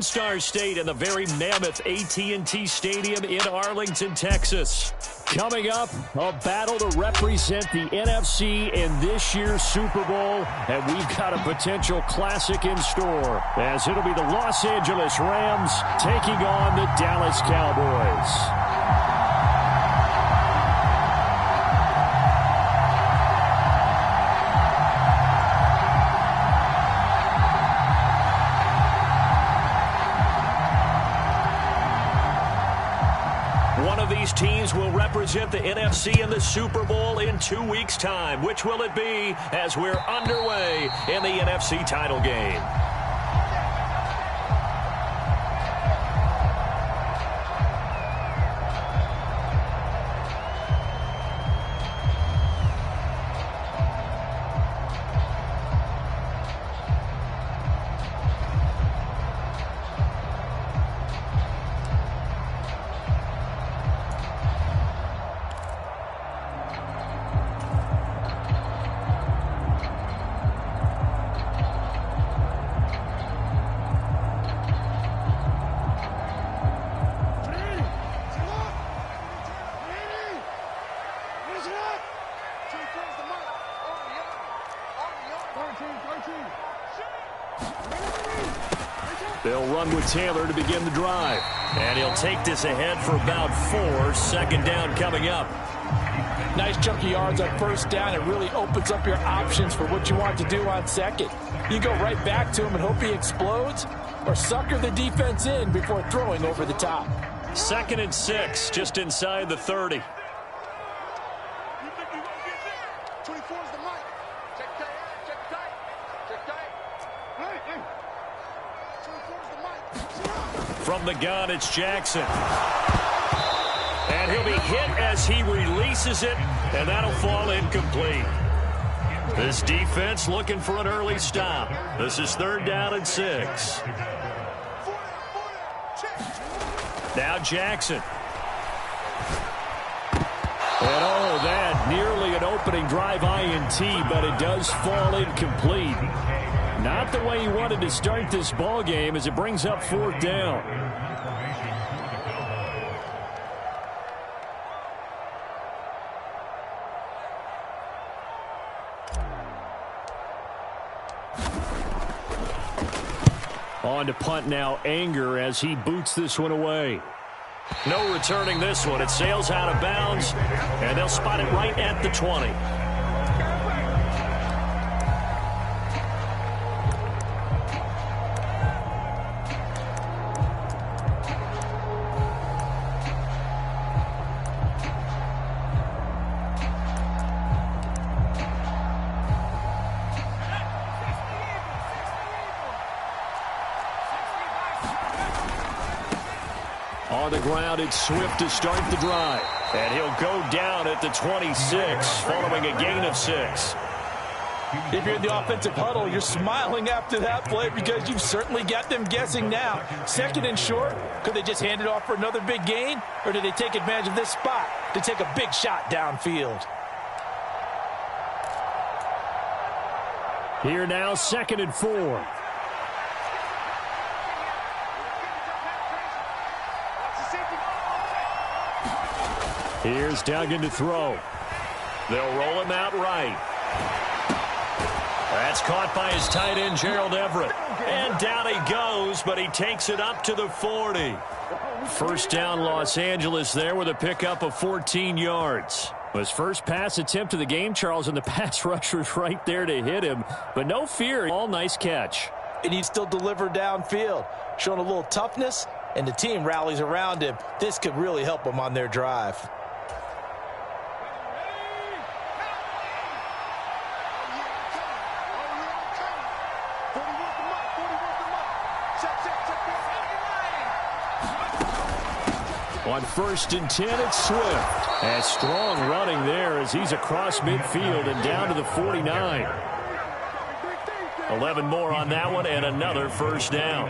Star State in the very mammoth AT&T Stadium in Arlington, Texas. Coming up, a battle to represent the NFC in this year's Super Bowl, and we've got a potential classic in store, as it'll be the Los Angeles Rams taking on the Dallas Cowboys. These teams will represent the NFC in the Super Bowl in 2 weeks' time. Which will it be as we're underway in the NFC title game? They'll run with Taylor to begin the drive. And he'll take this ahead for about 4. Second down coming up. Nice chunk of yards on first down. It really opens up your options for what you want to do on second. You go right back to him and hope he explodes, or sucker the defense in before throwing over the top. 2nd and 6, just inside the 30. From the gun, it's Jackson. And he'll be hit as he releases it, and that'll fall incomplete. This defense looking for an early stop. This is 3rd down and 6. Now Jackson. And oh, that nearly an opening drive INT, but it does fall incomplete. Not the way he wanted to start this ball game as it brings up 4th down. On to punt now, Anger, as he boots this one away. No returning this one. It sails out of bounds, and they'll spot it right at the 20. On the ground, it's Swift to start the drive. And he'll go down at the 26, following a gain of 6. If you're in the offensive huddle, you're smiling after that play because you've certainly got them guessing now. 2nd and short, could they just hand it off for another big gain? Or did they take advantage of this spot to take a big shot downfield? Here now, 2nd and 4. Here's Duggan to throw. They'll roll him out right. That's caught by his tight end, Gerald Everett. And down he goes, but he takes it up to the 40. First down, Los Angeles there with a pickup of 14 yards. His first pass attempt of the game, Charles, and the pass rusher's right there to hit him. But no fear, all nice catch. And he still delivered downfield, showing a little toughness, and the team rallies around him. This could really help them on their drive. On 1st and 10, it's Swift. And strong running there as he's across midfield and down to the 49. 11 more on that one and another first down.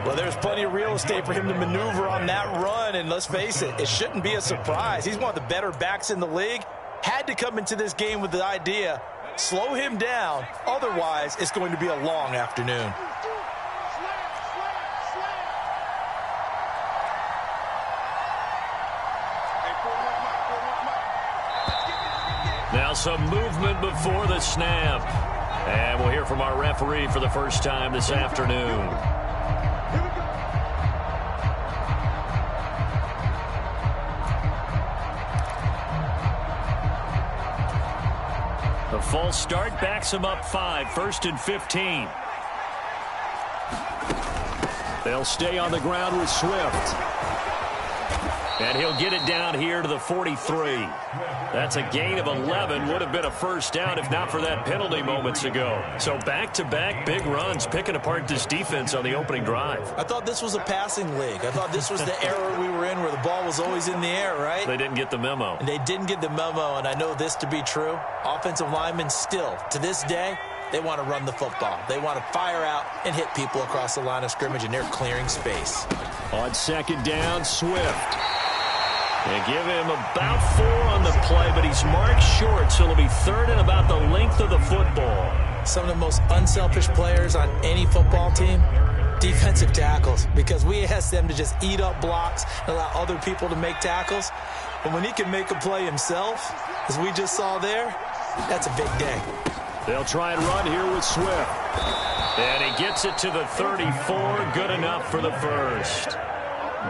Well, there's plenty of real estate for him to maneuver on that run, and let's face it, it shouldn't be a surprise. He's one of the better backs in the league. Had to come into this game with the idea, slow him down, otherwise it's going to be a long afternoon. Now some movement before the snap. And we'll hear from our referee for the first time this afternoon. A false start backs him up 5, 1st and 15. They'll stay on the ground with Swift. And he'll get it down here to the 43. That's a gain of 11. Would have been a first down if not for that penalty moments ago. So back-to-back big runs, picking apart this defense on the opening drive. I thought this was a passing league. I thought this was the era we were in where the ball was always in the air, right? They didn't get the memo. And they didn't get the memo, and I know this to be true. Offensive linemen still, to this day, they want to run the football. They want to fire out and hit people across the line of scrimmage, and they're clearing space. On second down, Swift. They give him about 4 on the play, but he's marked short, so it'll be 3rd and about the length of the football. Some of the most unselfish players on any football team, defensive tackles, because we ask them to just eat up blocks and allow other people to make tackles. But when he can make a play himself, as we just saw there, that's a big day. They'll try and run here with Swift. And he gets it to the 34, good enough for the first.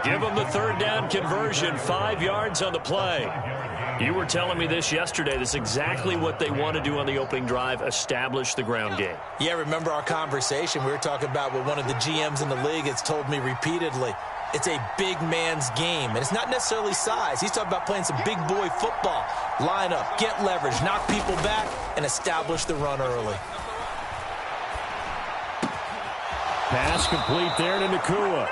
Give them the 3rd down conversion, 5 yards on the play. You were telling me this yesterday. This is exactly what they want to do on the opening drive, establish the ground game. Yeah, remember our conversation? We were talking about what one of the GMs in the league has told me repeatedly. It's a big man's game, and it's not necessarily size. He's talking about playing some big boy football. Line up, get leverage, knock people back, and establish the run early. Pass complete there to Nakua.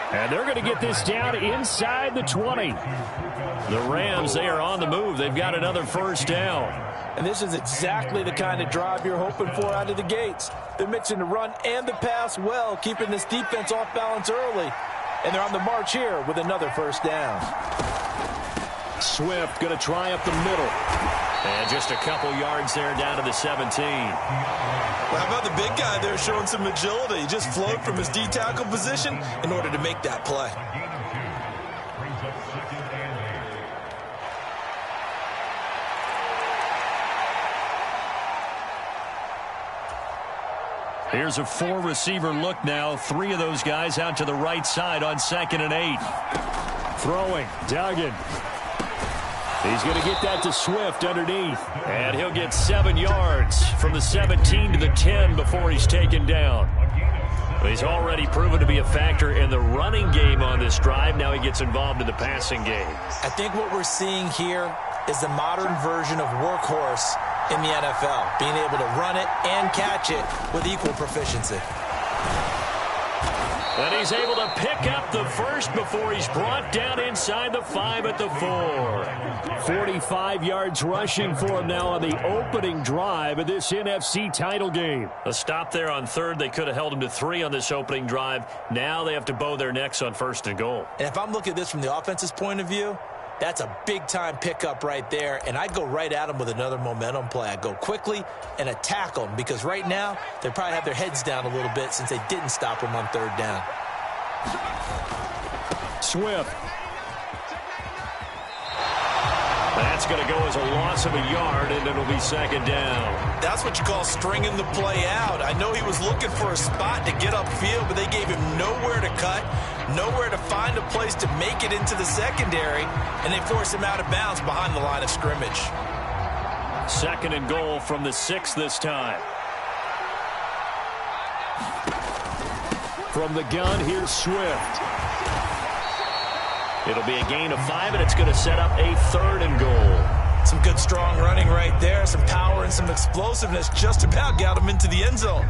And they're going to get this down inside the 20. The Rams, they are on the move. They've got another first down. And this is exactly the kind of drive you're hoping for out of the gates. They're mixing the run and the pass well, keeping this defense off balance early. And they're on the march here with another first down. Swift going to try up the middle. And just a couple yards there down to the 17. Well, how about the big guy there showing some agility? He just flowed from his D-tackle position in order to make that play. Here's a 4-receiver look now. 3 of those guys out to the right side on 2nd and 8. Throwing, Duggan. He's going to get that to Swift underneath. And he'll get 7 yards from the 17 to the 10 before he's taken down. He's already proven to be a factor in the running game on this drive. Now he gets involved in the passing game. I think what we're seeing here is the modern version of workhorse in the NFL, being able to run it and catch it with equal proficiency. And he's able to pick up the first before he's brought down inside the 5 at the 4. 45 yards rushing for him now on the opening drive of this NFC title game. A stop there on 3rd. They could have held him to 3 on this opening drive. Now they have to bow their necks on 1st and goal. And if I'm looking at this from the offense's point of view, that's a big-time pickup right there, and I'd go right at him with another momentum play. I'd go quickly and attack them, because right now they probably have their heads down a little bit since they didn't stop him on 3rd down. Swift. That's going to go as a loss of a yard, and it'll be 2nd down. That's what you call stringing the play out. I know he was looking for a spot to get upfield, but they gave him nowhere to cut, nowhere to find a place to make it into the secondary, and they forced him out of bounds behind the line of scrimmage. 2nd and goal from the 6 this time. From the gun, here's Swift. It'll be a gain of 5, and it's going to set up a 3rd and goal. Some good, strong running right there. Some power and some explosiveness just about got him into the end zone.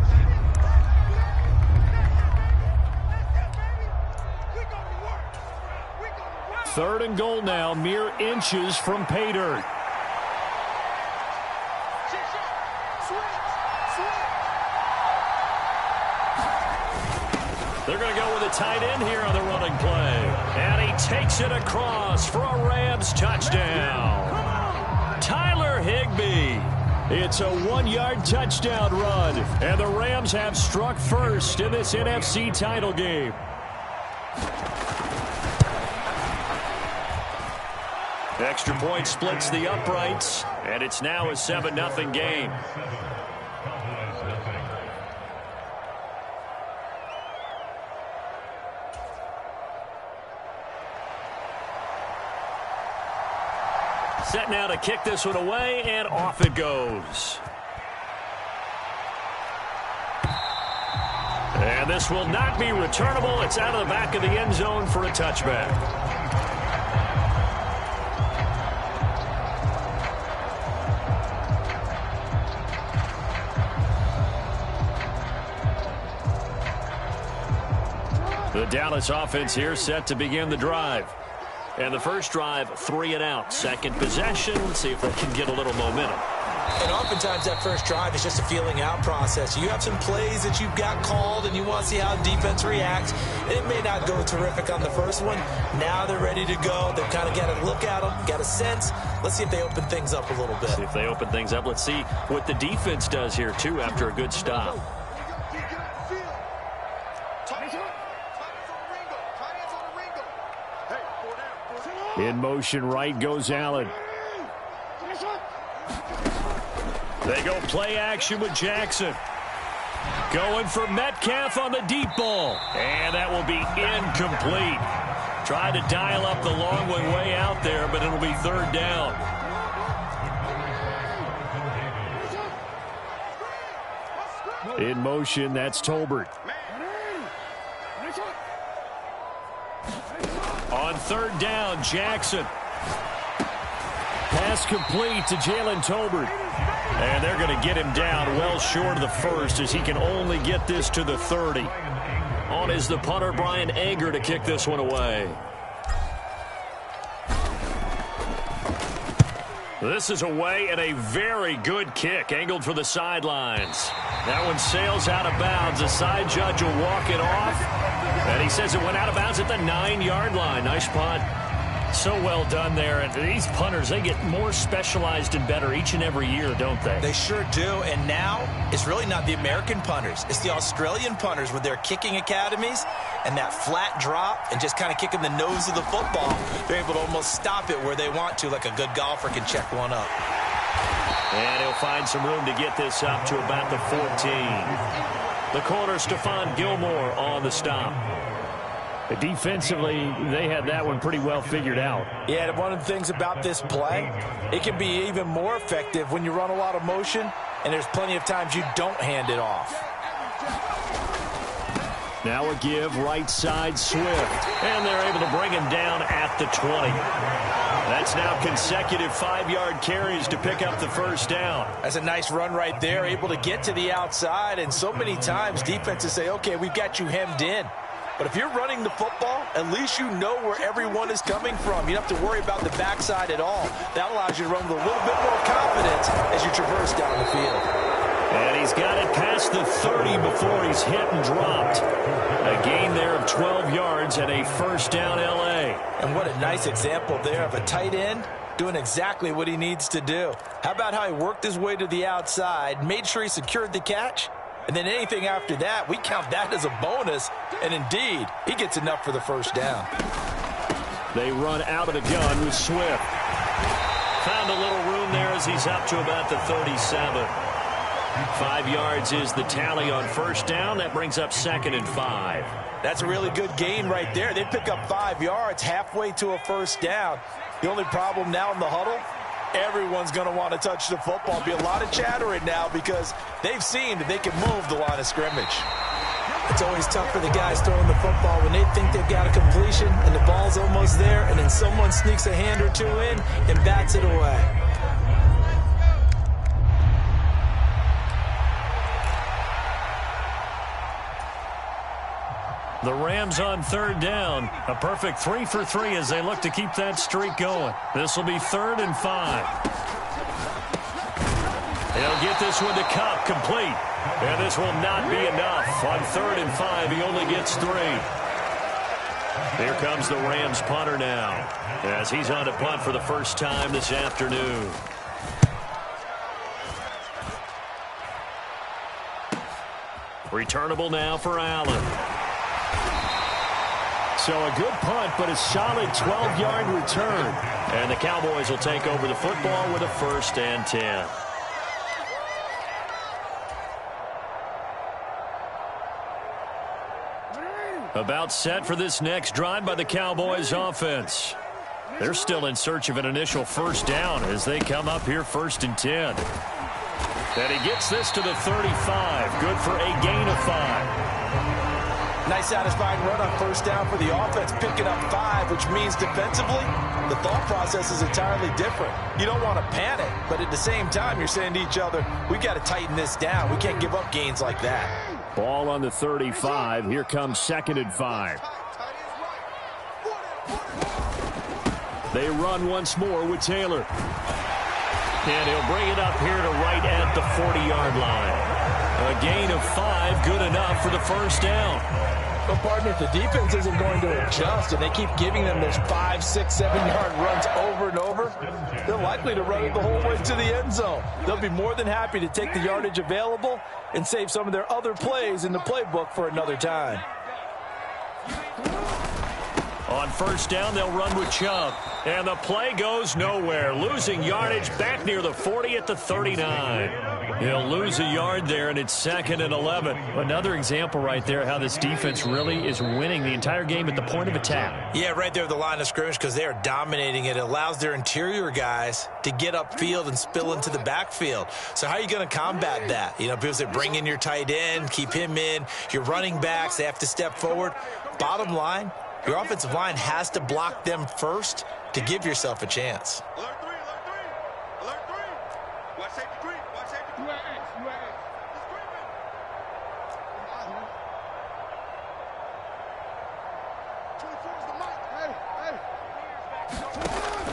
Third and goal now, mere inches from pay dirt. They're going to go with a tight end here on the running play. And he takes it across for a Rams touchdown. Tyler Higbee. It's a 1-yard touchdown run. And the Rams have struck first in this NFC title game. Extra point splits the uprights. And it's now a 7-0 game. Set now to kick this one away, and off it goes. And this will not be returnable. It's out of the back of the end zone for a touchback. The Dallas offense here set to begin the drive. And the first drive, 3 and out. Second possession. Let's see if they can get a little momentum. And oftentimes that first drive is just a feeling out process. You have some plays that you've got called and you want to see how defense reacts. It may not go terrific on the first one. Now they're ready to go. They've kind of got to look at them, got a sense. Let's see if they open things up a little bit. See if they open things up. Let's see what the defense does here, too, after a good stop. In motion right goes Allen. They go play action with Jackson. Going for Metcalf on the deep ball. And that will be incomplete. Tried to dial up the long one way out there, but it'll be third down. In motion, that's Tolbert. On third down, Jackson. Pass complete to Jalen Tolbert. And they're going to get him down well short of the first as he can only get this to the 30. On is the punter, Brian Anger, to kick this one away. This is away and a very good kick, angled for the sidelines. That one sails out of bounds. The side judge will walk it off. And he says it went out of bounds at the 9-yard line. Nice punt. So well done there. And these punters, they get more specialized and better each and every year, don't they? They sure do. And now it's really not the American punters. It's the Australian punters with their kicking academies and that flat drop and just kind of kicking the nose of the football. They're able to almost stop it where they want to, like a good golfer can check one up. And he'll find some room to get this up to about the 14. The corner, Stephon Gilmore, on the stop. Defensively, they had that one pretty well figured out. Yeah, one of the things about this play, it can be even more effective when you run a lot of motion, and there's plenty of times you don't hand it off. Now a give, right side, Swift. And they're able to bring him down at the 20. That's now consecutive 5-yard carries to pick up the first down. That's a nice run right there, able to get to the outside. And so many times defenses say, okay, we've got you hemmed in. But if you're running the football, at least you know where everyone is coming from. You don't have to worry about the backside at all. That allows you to run with a little bit more confidence as you traverse down the field. And he's got it past the 30 before he's hit and dropped. A gain there of 12 yards and a first down L.A. And what a nice example there of a tight end doing exactly what he needs to do. How about how he worked his way to the outside, made sure he secured the catch, and then anything after that, we count that as a bonus. And indeed, he gets enough for the first down. They run out of the gun with Swift. Found a little room there as he's up to about the 37. 5 yards is the tally on first down. That brings up 2nd and 5. That's a really good gain right there. They pick up 5 yards halfway to a first down. The only problem now in the huddle, everyone's going to want to touch the football. Be a lot of chattering now because they've seen that they can move the line of scrimmage. It's always tough for the guys throwing the football when they think they've got a completion and the ball's almost there, and then someone sneaks a hand or two in and bats it away. The Rams on third down. A perfect 3 for 3 as they look to keep that streak going. This will be 3rd and 5. He'll get this one to Cup, complete. And this will not be enough. On 3rd and 5, he only gets 3. Here comes the Rams punter now as he's on to punt for the first time this afternoon. Returnable now for Allen. So a good punt, but a solid 12-yard return. And the Cowboys will take over the football with a 1st and 10. About set for this next drive by the Cowboys offense. They're still in search of an initial 1st down as they come up here 1st and 10. And he gets this to the 35. Good for a gain of 5. Nice satisfying run on 1st down for the offense, picking up 5, which means defensively, the thought process is entirely different. You don't want to panic, but at the same time, you're saying to each other, we got to tighten this down. We can't give up gains like that. Ball on the 35. Here comes 2nd and 5. They run once more with Taylor. And he'll bring it up here to right at the 40-yard line. A gain of 5, good enough for the 1st down. But, partner, if the defense isn't going to adjust and they keep giving them those 5, 6, 7-yard runs over and over, they're likely to run it the whole way to the end zone. They'll be more than happy to take the yardage available and save some of their other plays in the playbook for another time. On 1st down, they'll run with Chubb. And the play goes nowhere. Losing yardage back near the 40 at the 39. He'll lose a yard there, and it's 2nd and 11. Another example right there how this defense really is winning the entire game at the point of attack. Yeah, right there at the line of scrimmage because they are dominating it. It allows their interior guys to get upfield and spill into the backfield. So how are you going to combat that? You know, because they bring in your tight end, keep him in. Your running backs, they have to step forward. Bottom line, your offensive line has to block them first to give yourself a chance. Alert 3, alert 3. Alert 3. Watch safety 3. Watch safety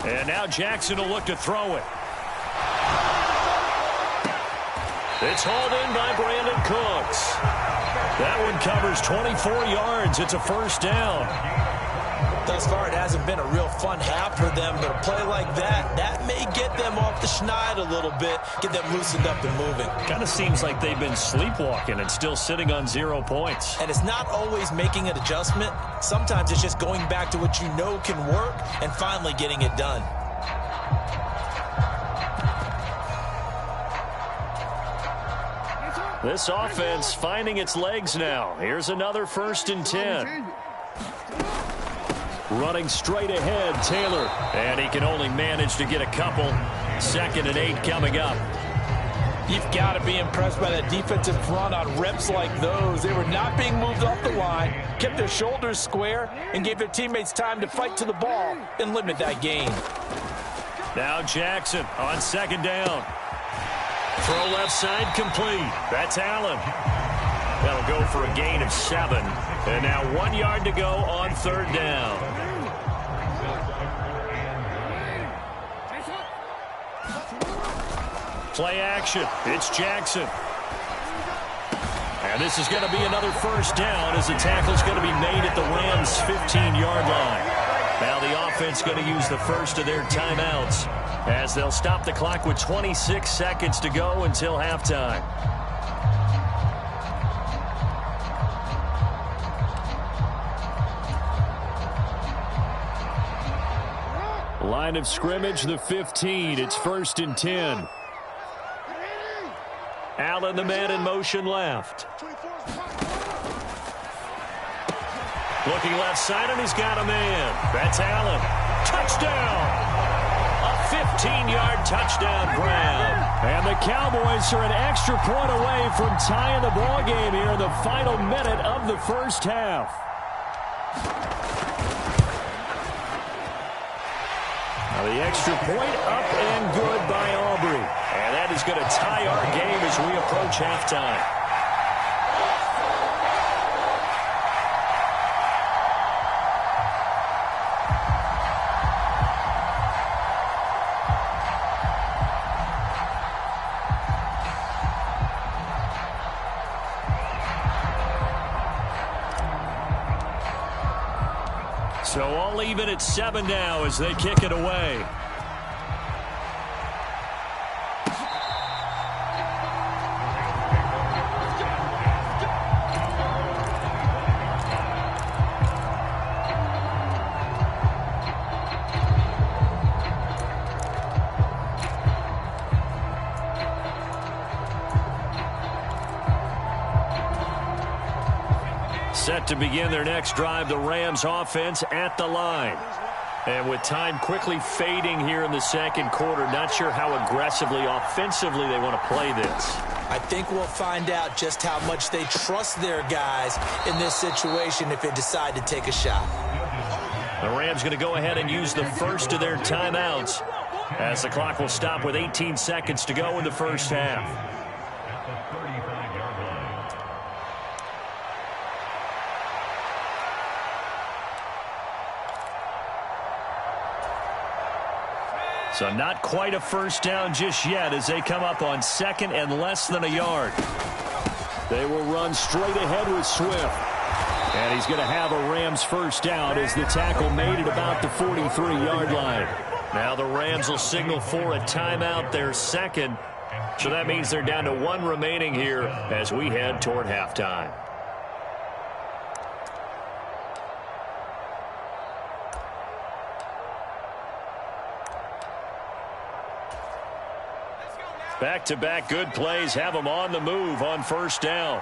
3. And now Jackson will look to throw it. It's hauled in by Brandon Cooks. That one covers 24 yards. It's a 1st down. Thus far, it hasn't been a real fun half for them, but a play like that may get them off the schneid a little bit, get them loosened up and moving. Kind of seems like they've been sleepwalking and still sitting on 0 points. And it's not always making an adjustment. Sometimes it's just going back to what you know can work and finally getting it done. This offense finding its legs now. Here's another 1st and 10. Running straight ahead, Taylor. And he can only manage to get a couple. 2nd and 8 coming up. You've got to be impressed by that defensive front on reps like those. They were not being moved off the line, kept their shoulders square, and gave their teammates time to fight to the ball and limit that gain. Now Jackson on 2nd down. Throw left side complete. That's Allen. That'll go for a gain of 7. And now 1 yard to go on 3rd down. Play action. It's Jackson. And this is going to be another 1st down as the tackle's going to be made at the Rams' 15-yard line. Now the offense going to use the first of their timeouts as they'll stop the clock with 26 seconds to go until halftime. Line of scrimmage, the 15. It's 1st and 10. Allen, the man in motion left. Looking left side, and he's got a man. That's Allen. Touchdown! A 15-yard touchdown grab. And the Cowboys are an extra point away from tying the ball game here in the final minute of the 1st half. Now the extra point up and good by Aubrey. And that is going to tie our game as we approach halftime. So all even at 7 now as they kick it away. Set to begin their next drive, the Rams offense at the line. And with time quickly fading here in the second quarter, not sure how aggressively, offensively they want to play this. I think we'll find out just how much they trust their guys in this situation if they decide to take a shot. The Rams going to go ahead and use the first of their timeouts as the clock will stop with 18 seconds to go in the first half. So not quite a first down just yet as they come up on second and less than a yard. They will run straight ahead with Swift. And he's going to have a Rams first down as the tackle made at about the 43-yard line. Now the Rams will signal for a timeout, their second. So that means they're down to one remaining here as we head toward halftime. Back-to-back good plays have them on the move on first down.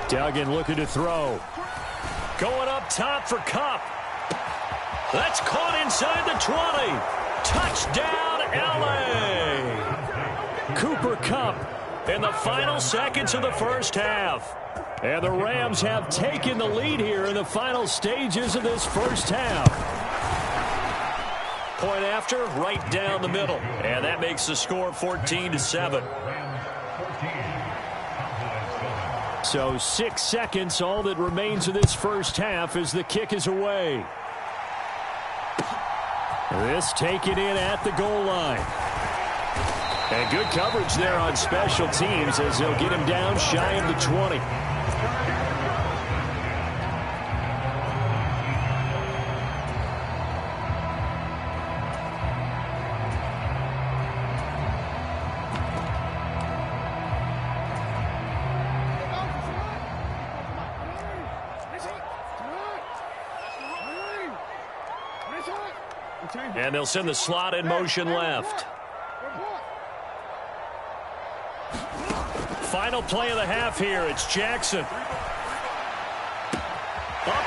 Duggan looking to throw. Going up top for Kupp. That's caught inside the 20. Touchdown, L.A. Cooper Kupp in the final seconds of the first half. And the Rams have taken the lead here in the final stages of this first half. Point after, right down the middle. And that makes the score 14-7. So 6 seconds, all that remains of this first half as the kick is away. This taken in at the goal line. And good coverage there on special teams as they'll get him down shy of the 20. And they'll send the slot in motion left. Final play of the half here. It's Jackson. Up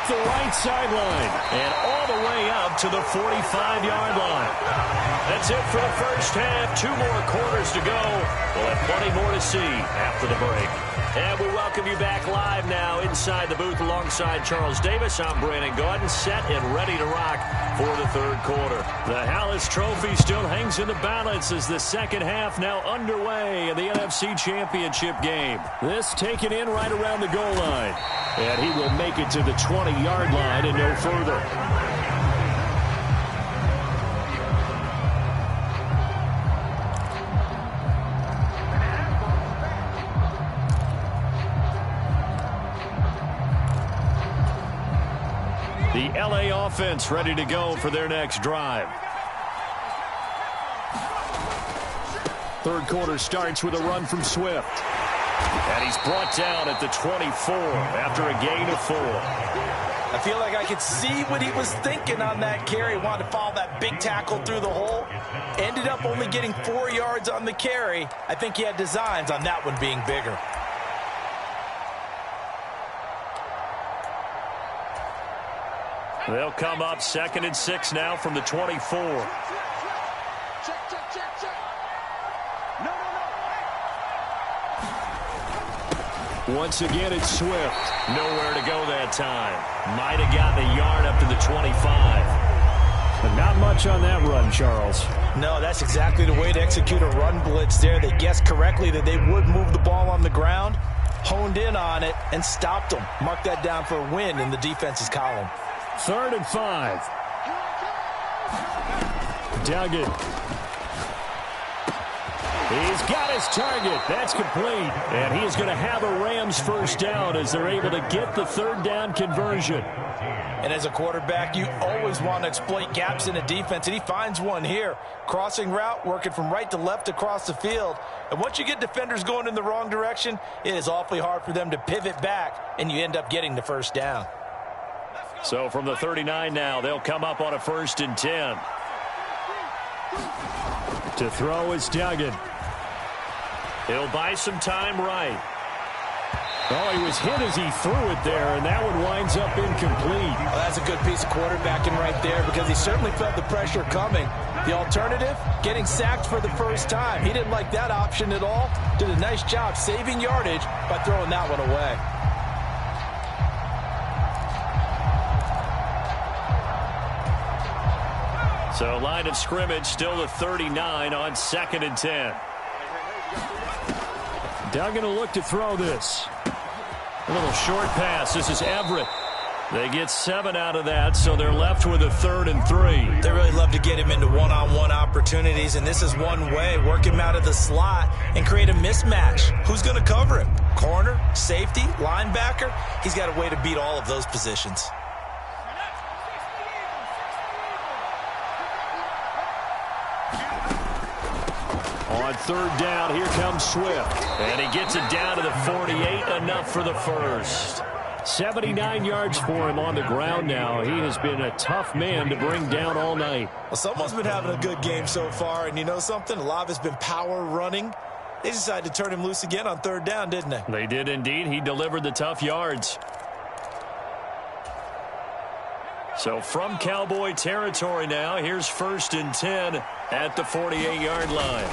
the right sideline. And all the way up to the 45-yard line. That's it for the first half. 2 more quarters to go. We'll have plenty more to see after the break. And we welcome you back live now inside the booth alongside Charles Davis. I'm Brandon Gaudin, set and ready to rock for the third quarter. The Hallis Trophy still hangs in the balance as the second half now underway in the NFC Championship game. This taken in right around the goal line. And he will make it to the 20-yard line and no further. The LA offense ready to go for their next drive. Third quarter starts with a run from Swift. And he's brought down at the 24 after a gain of 4. I feel like I could see what he was thinking on that carry. Wanted to follow that big tackle through the hole. Ended up only getting 4 yards on the carry. I think he had designs on that one being bigger. They'll come up 2nd and 6 now from the 24. Once again, it's Swift. Nowhere to go that time. Might have gotten a yard up to the 25. But not much on that run, Charles. No, that's exactly the way to execute a run blitz there. They guessed correctly that they would move the ball on the ground, honed in on it, and stopped them. Mark that down for a win in the defense's column. 3rd and 5. Duggan. He's got his target. That's complete. And he is going to have a Rams first down as they're able to get the 3rd down conversion. And as a quarterback, you always want to exploit gaps in a defense, and he finds one here. Crossing route, working from right to left across the field. And once you get defenders going in the wrong direction, it is awfully hard for them to pivot back, and you end up getting the first down. So from the 39 now, they'll come up on a 1st and 10. To throw is Duggan. He'll buy some time right. Oh, he was hit as he threw it there, and that one winds up incomplete. Well, that's a good piece of quarterbacking right there because he certainly felt the pressure coming. The alternative, getting sacked for the first time. He didn't like that option at all. Did a nice job saving yardage by throwing that one away. So line of scrimmage still the 39 on 2nd and 10. Duggan will look to throw this. A little short pass. This is Everett. They get 7 out of that, so they're left with a 3rd and 3. They really love to get him into one-on-one opportunities, and this is one way. Work him out of the slot and create a mismatch. Who's going to cover him? Corner, safety, linebacker? He's got a way to beat all of those positions. On 3rd down, here comes Swift. And he gets it down to the 48, enough for the first. 79 yards for him on the ground now. He has been a tough man to bring down all night. Well, someone's been having a good game so far, and you know something? A lot of it's been power running. They decided to turn him loose again on 3rd down, didn't they? They did indeed. He delivered the tough yards. So from Cowboy territory now, here's 1st and 10 at the 48-yard line.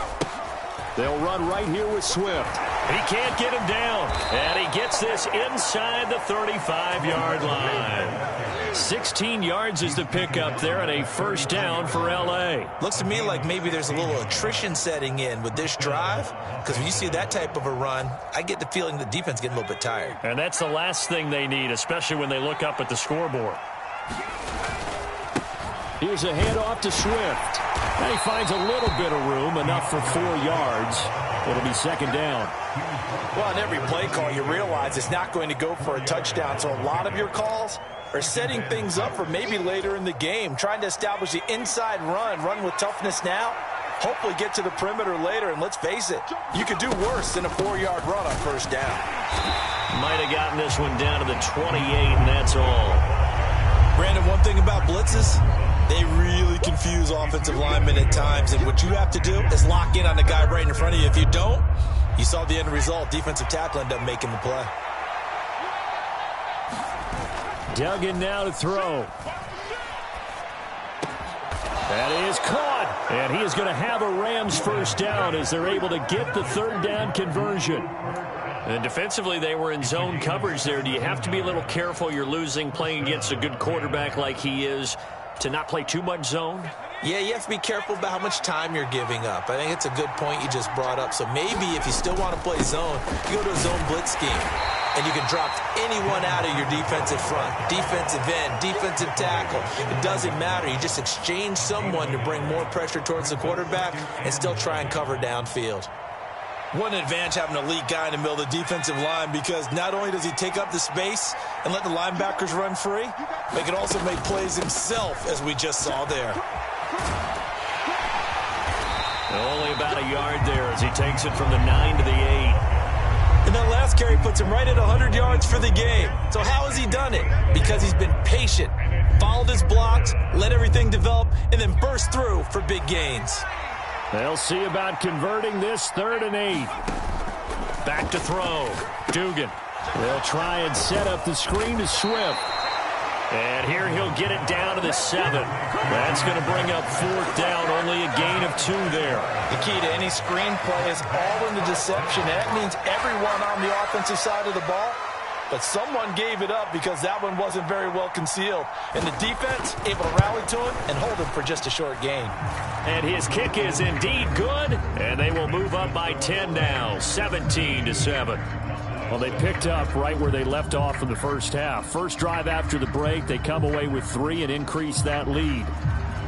They'll run right here with Swift. He can't get him down. And he gets this inside the 35-yard line. 16 yards is the pickup there and a 1st down for L.A. Looks to me like maybe there's a little attrition setting in with this drive. Because when you see that type of a run, I get the feeling the defense getting a little bit tired. And that's the last thing they need, especially when they look up at the scoreboard. Here's a handoff to Swift. And he finds a little bit of room, enough for 4 yards. It'll be 2nd down. Well, in every play call, you realize it's not going to go for a touchdown. So a lot of your calls are setting things up for maybe later in the game, trying to establish the inside run with toughness now, hopefully get to the perimeter later. And let's face it, you could do worse than a 4-yard run on 1st down. Might have gotten this one down to the 28, and that's all. Brandon, one thing about blitzes, they really confuse offensive linemen at times, and what you have to do is lock in on the guy right in front of you. If you don't, you saw the end result. Defensive tackle ended up making the play. Duggan now to throw. That is caught, and he is going to have a Rams 1st down as they're able to get the 3rd down conversion. And defensively, they were in zone coverage there. Do you have to be a little careful? You're losing playing against a good quarterback like he is to not play too much zone? Yeah, you have to be careful about how much time you're giving up. I think it's a good point you just brought up. So maybe if you still want to play zone, you go to a zone blitz scheme. And you can drop anyone out of your defensive front. Defensive end, defensive tackle. It doesn't matter. You just exchange someone to bring more pressure towards the quarterback and still try and cover downfield. One advantage having an elite guy in the middle of the defensive line, because not only does he take up the space and let the linebackers run free, but he can also make plays himself, as we just saw there. Only about a yard there as he takes it from the 9 to the 8. And that last carry puts him right at 100 yards for the game. So how has he done it? Because he's been patient, followed his blocks, let everything develop, and then burst through for big gains. They'll see about converting this 3rd and 8. Back to throw. Dugan. They'll try and set up the screen to Swift. And here he'll get it down to the 7. That's going to bring up 4th down. Only a gain of 2 there. The key to any screen play is all in the deception. That means everyone on the offensive side of the ball. But someone gave it up because that one wasn't very well concealed. And the defense able to rally to him and hold him for just a short gain. And his kick is indeed good. And they will move up by 10 now, 17-7. Well, they picked up right where they left off in the first half. First drive after the break, they come away with 3 and increase that lead.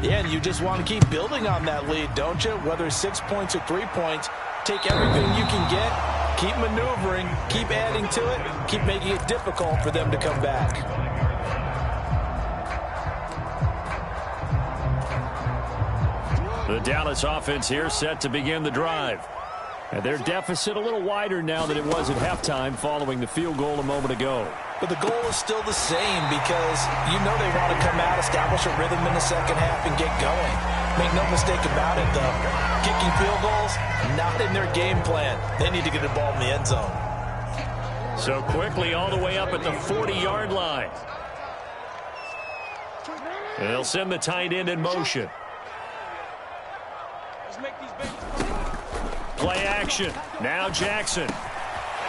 Yeah, and you just want to keep building on that lead, don't you? Whether it's 6 points or 3 points, take everything you can get, keep maneuvering, keep adding to it, keep making it difficult for them to come back. The Dallas offense here set to begin the drive. And their deficit a little wider now than it was at halftime following the field goal a moment ago. But the goal is still the same because you know they want to come out, establish a rhythm in the second half, and get going. Make no mistake about it, though. Kicking field goals, not in their game plan. They need to get the ball in the end zone. So quickly all the way up at the 40-yard line. They'll send the tight end in motion. Play action. Now Jackson.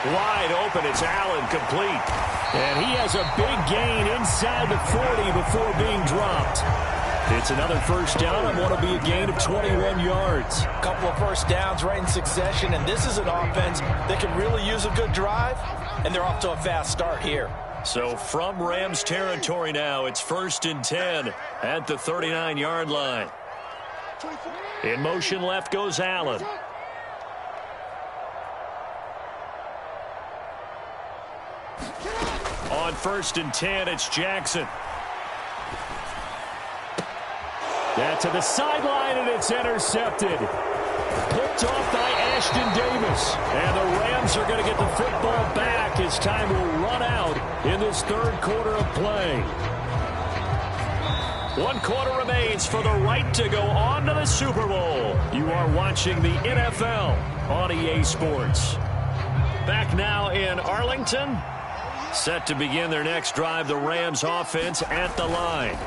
Wide open. It's Allen, complete. And he has a big gain inside the 40 before being dropped. It's another first down on what will be a gain of 21 yards. A couple of first downs right in succession, and this is an offense that can really use a good drive, and they're off to a fast start here. So from Rams territory now, it's 1st and 10 at the 39-yard line. In motion left goes Allen. On 1st and 10, it's Jackson. That to the sideline, and it's intercepted. Picked off by Ashton Davis. And the Rams are going to get the football back as time will run out in this third quarter of play. 1 quarter remains for the right to go on to the Super Bowl. You are watching the NFL on EA Sports. Back now in Arlington. Set to begin their next drive, the Rams offense at the line.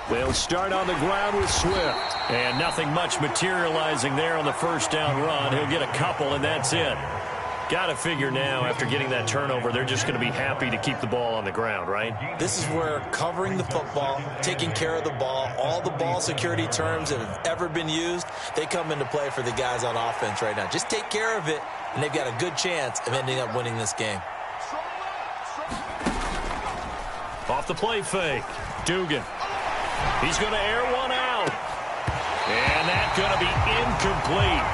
They'll start on the ground with Swift. And nothing much materializing there on the first down run. He'll get a couple, and that's it. Got to figure now, after getting that turnover, they're just going to be happy to keep the ball on the ground, right? This is where covering the football, taking care of the ball, all the ball security terms that have ever been used, they come into play for the guys on offense right now. Just take care of it, and they've got a good chance of ending up winning this game. Off the play fake. Dugan. He's going to air one out. And that's going to be incomplete.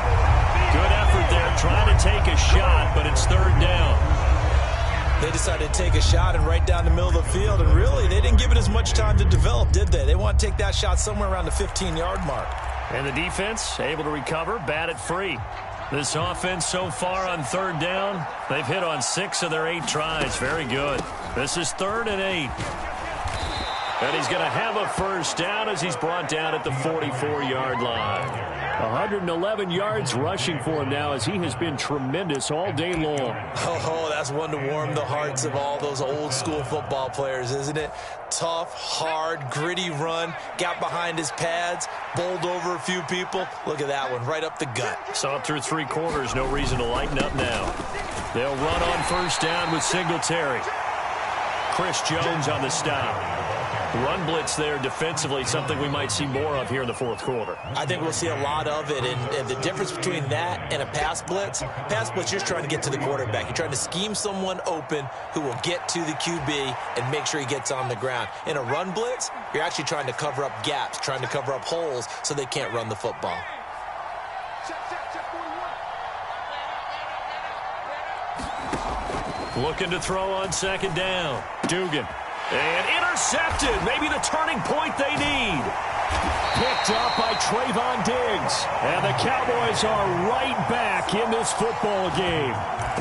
Good effort there trying to take a shot, but it's 3rd down. They decided to take a shot and right down the middle of the field, and really, they didn't give it as much time to develop, did they? They want to take that shot somewhere around the 15-yard mark. And the defense able to recover, bat it free. This offense so far on 3rd down, they've hit on 6 of their 8 tries. Very good. This is 3rd and 8. And he's going to have a first down as he's brought down at the 44-yard line. 111 yards rushing for him now as he has been tremendous all day long. Oh, that's one to warm the hearts of all those old-school football players, isn't it? Tough, hard, gritty run, got behind his pads, bowled over a few people. Look at that one, right up the gut. Saw it through 3 quarters, no reason to lighten up now. They'll run on first down with Singletary. Chris Jones on the stop. Run blitz there defensively, something we might see more of here in the 4th quarter. I think we'll see a lot of it, and the difference between that and a pass blitz, you're just trying to get to the quarterback. You're trying to scheme someone open who will get to the QB and make sure he gets on the ground. In a run blitz, you're actually trying to cover up gaps, trying to cover up holes so they can't run the football. Looking to throw on 2nd down. Dugan. And intercepted. Maybe the turning point they need. Picked up by Trayvon Diggs. And the Cowboys are right back in this football game.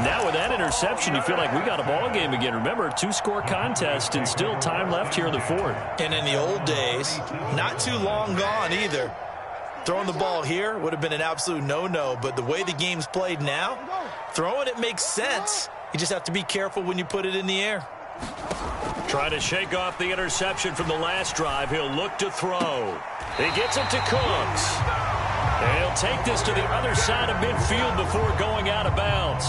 Now with that interception, you feel like we got a ball game again. Remember, 2-score contest and still time left here in the 4th. And in the old days, not too long gone either. Throwing the ball here would have been an absolute no-no. But the way the game's played now, throwing it makes sense. You just have to be careful when you put it in the air. Trying to shake off the interception from the last drive. He'll look to throw. He gets it to Cooks. And he'll take this to the other side of midfield before going out of bounds.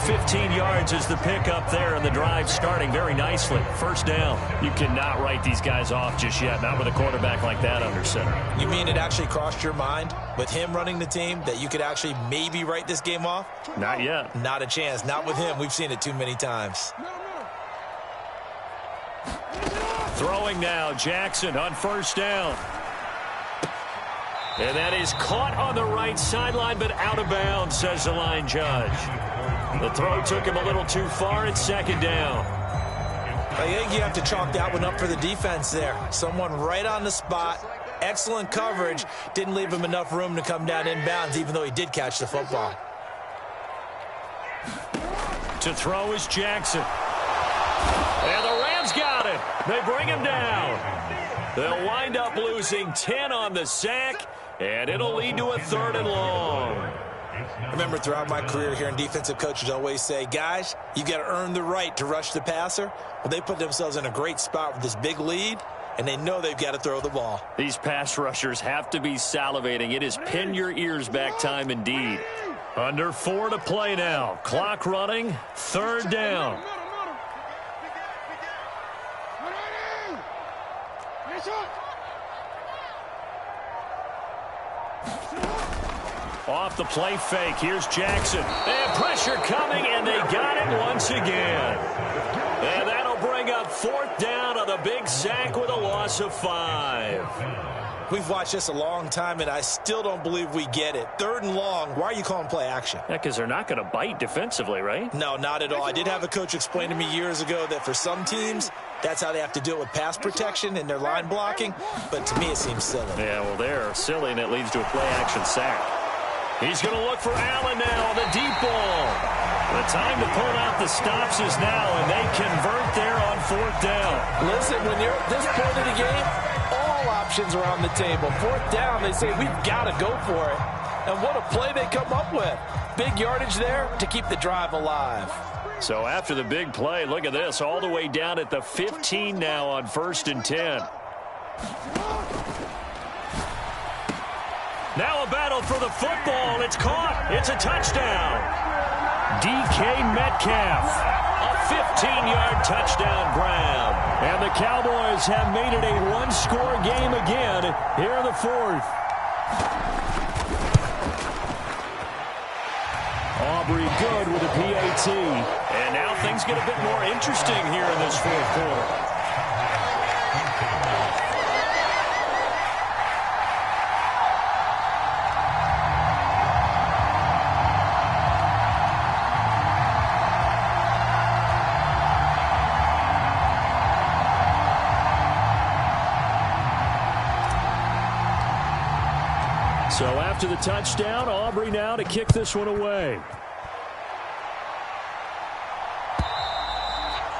15 yards is the pickup there, and the drive starting very nicely. First down. You cannot write these guys off just yet, not with a quarterback like that under center. You mean it actually crossed your mind with him running the team that you could actually maybe write this game off? Not yet. Not a chance. Not with him. We've seen it too many times. Throwing now, Jackson on first down. And that is caught on the right sideline, but out of bounds, says the line judge. The throw took him a little too far. It's 2nd down. I think you have to chalk that one up for the defense there. Someone right on the spot. Excellent coverage. Didn't leave him enough room to come down inbounds, even though he did catch the football. To throw is Jackson. And the Rams got it. They bring him down. They'll wind up losing 10 on the sack, And it'll lead to a 3rd and long. I remember throughout my career hearing defensive coaches always say, guys, you got to earn the right to rush the passer. Well, they put themselves in a great spot with this big lead, and they know they've got to throw the ball. These pass rushers have to be salivating. It is pin your ears back time indeed. Under 4 to play now. Clock running. 3rd down. Off the play fake. Here's Jackson. And pressure coming, and they got it once again. And that'll bring up 4th down on the big sack with a loss of 5. We've watched this a long time, and I still don't believe we get it. 3rd and long. Why are you calling play action? Yeah, because they're not going to bite defensively, right? No, not at all. I did have a coach explain to me years ago that for some teams, that's how they have to deal with pass protection and their line blocking. But to me, it seems silly. Yeah, well, they're silly, and it leads to a play-action sack. He's going to look for Allen now on the deep ball. The time to pull out the stops is now, and they convert there on 4th down. Listen, when you're at this point of the game, all options are on the table. 4th down, they say, we've got to go for it. And what a play they come up with. Big yardage there to keep the drive alive. So after the big play, look at this, all the way down at the 15 now on 1st and 10. Now a battle for the football. It's caught. It's a touchdown. DK Metcalf. A 15-yard touchdown grab. And the Cowboys have made it a one-score game again here in the 4th. Aubrey good with a PAT. And now things get a bit more interesting here in this 4th quarter. So after the touchdown, Aubrey now to kick this one away.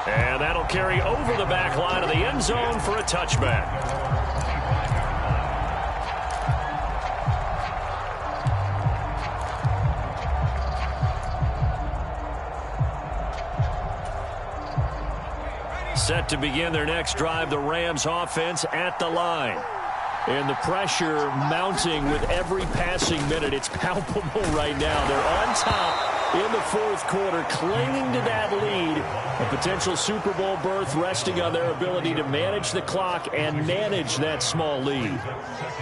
And that'll carry over the back line of the end zone for a touchback. Set to begin their next drive, the Rams offense at the line. And the pressure mounting with every passing minute. It's palpable right now. They're on top in the 4th quarter, clinging to that lead. A potential Super Bowl berth resting on their ability to manage the clock and manage that small lead.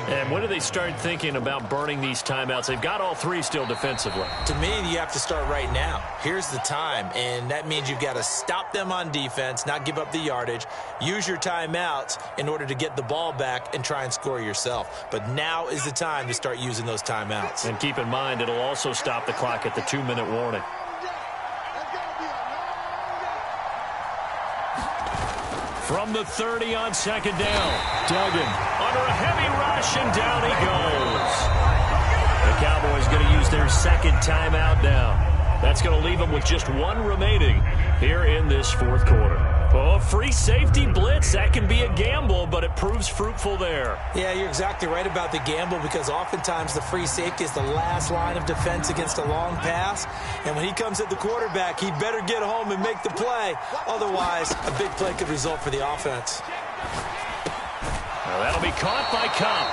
And when do they start thinking about burning these timeouts? They've got all 3 still defensively. To me, you have to start right now. Here's the time, and that means you've got to stop them on defense, not give up the yardage, use your timeouts in order to get the ball back and try and score yourself. But now is the time to start using those timeouts. And keep in mind, it'll also stop the clock at the 2-minute warning. From the 30 on 2nd down, Duggan under a heavy rush, and down he goes. The Cowboys going to use their 2nd timeout now. That's going to leave them with just 1 remaining here in this 4th quarter. Oh, free safety blitz. That can be a gamble, but it proves fruitful there. Yeah, you're exactly right about the gamble, because oftentimes the free safety is the last line of defense against a long pass. And when he comes at the quarterback, he better get home and make the play. Otherwise, a big play could result for the offense. Well, that'll be caught by Cup.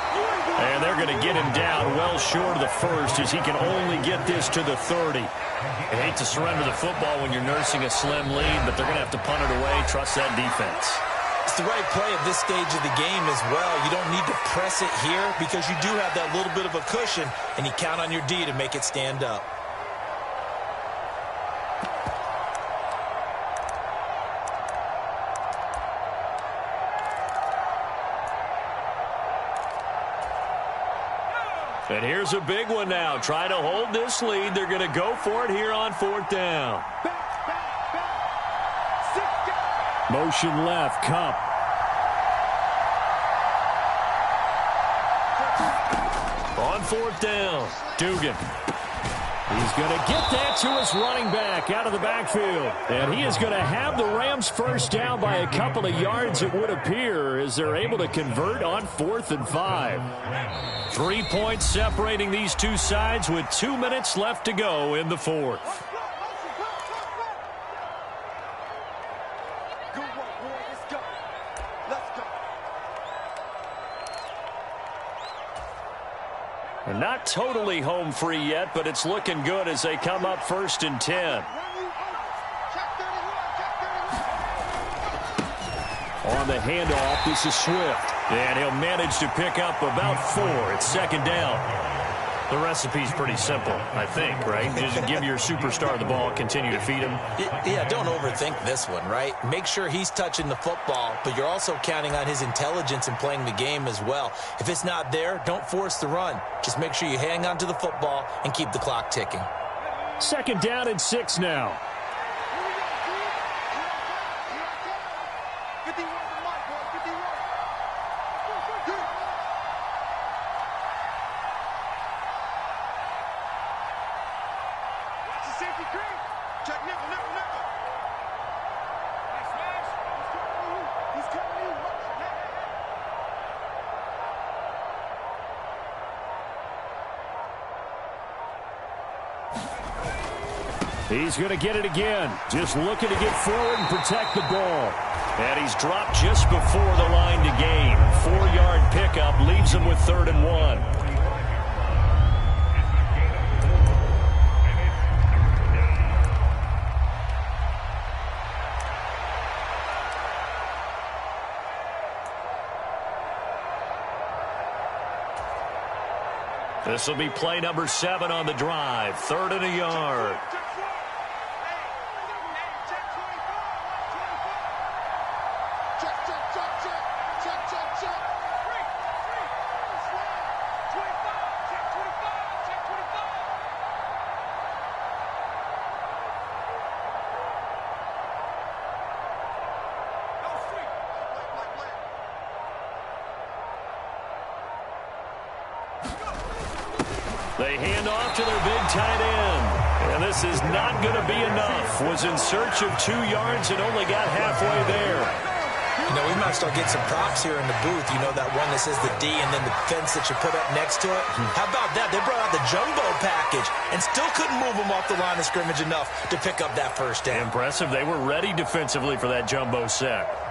And they're going to get him down well short of the 1st, as he can only get this to the 30. I hate to surrender the football when you're nursing a slim lead, but they're going to have to punt it away. Trust that defense. It's the right play at this stage of the game as well. You don't need to press it here, because you do have that little bit of a cushion, and you count on your D to make it stand up. And here's a big one now. Trying to hold this lead. They're going to go for it here on 4th down. Motion left, Cup. On 4th down, Dugan. He's going to get that to his running back out of the backfield. And he is going to have the Rams first down by a couple of yards, it would appear, as they're able to convert on 4th and 5. 3 points separating these two sides with 2 minutes left to go in the 4th. And not totally home free yet, but it's looking good as they come up 1st and 10. On the handoff, this is Swift. And he'll manage to pick up about 4. It's 2nd down. The recipe's pretty simple, I think, right? Just give your superstar the ball, continue to feed him. Yeah, don't overthink this one, right? Make sure he's touching the football, but you're also counting on his intelligence in playing the game as well. If it's not there, don't force the run. Just make sure you hang on to the football and keep the clock ticking. 2nd down and 6 now. He's going to get it again. Just looking to get forward and protect the ball. And he's dropped just before the line to gain. 4-yard pickup leaves him with 3rd and 1. This will be play number 7 on the drive. 3rd and a yard. They hand off to their big tight end. And this is not going to be enough. Was in search of 2 yards and only got halfway there. You know, we might start getting some props here in the booth. You know, that one that says the D and then the fence that you put up next to it? How about that? They brought out the jumbo package and still couldn't move them off the line of scrimmage enough to pick up that first down. Impressive. They were ready defensively for that jumbo set.